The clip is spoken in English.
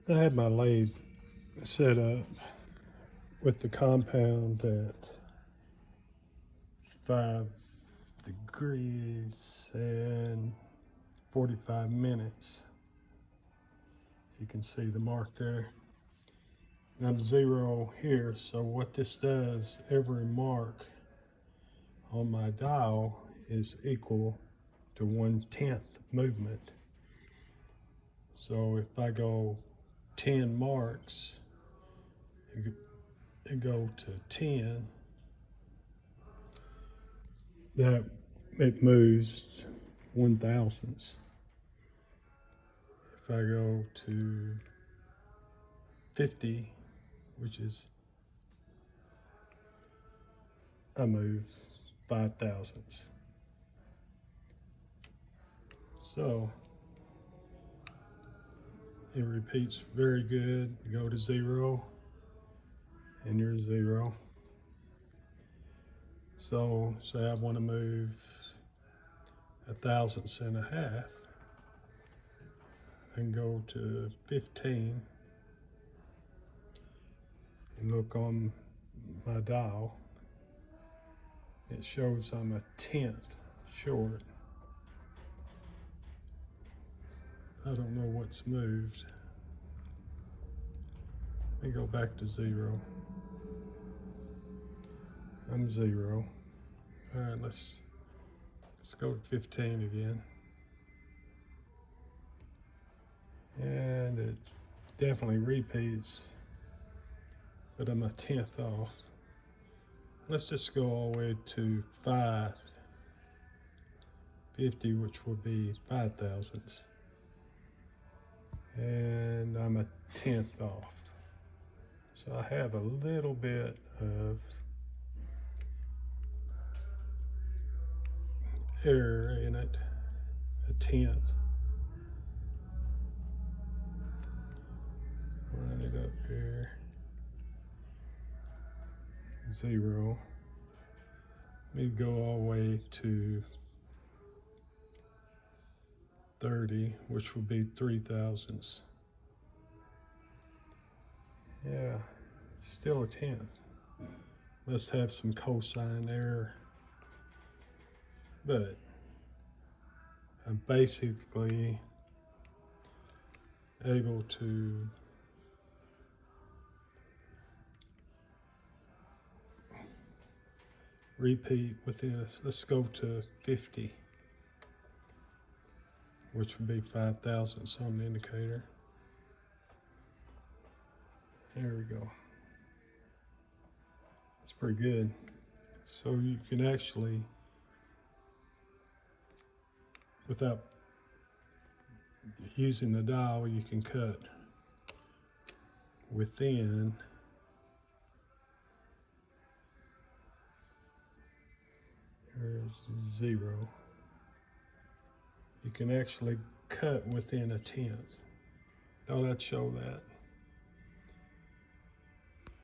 I had my lathe set up with the compound at 5 degrees and 45 minutes. You can see the mark there. And I'm 0 here, so what this does, every mark on my dial is equal to 1/10 movement. So if I go 10 marks and go to 10, that it moves 1/1000. If I go to 50, which is, I move 5/1000. So it repeats very good. You go to 0 and you're 0. So say I want to move 1/1000.5 and go to 15 and look on my dial. It shows I'm 1/10 short. I don't know what's moved. Let me go back to 0. I'm 0. All right, let's go to 15 again. And it definitely repeats, but I'm 1/10 off. Let's just go all the way to 550, which will be 5/1000. And I'm 1/10 off. So I have a little bit of error in it, 1/10. Run it up here, 0. Let me go all the way to 30, which would be 3/1000. Yeah, still 1/10. Must have some cosine error. But I'm basically able to repeat within us. Let's go to 50, which would be 5/1000 on the indicator. There we go. It's pretty good. So you can actually, without using the dial, you can cut within here's 0. You can actually cut within 1/10. Thought I'd show that.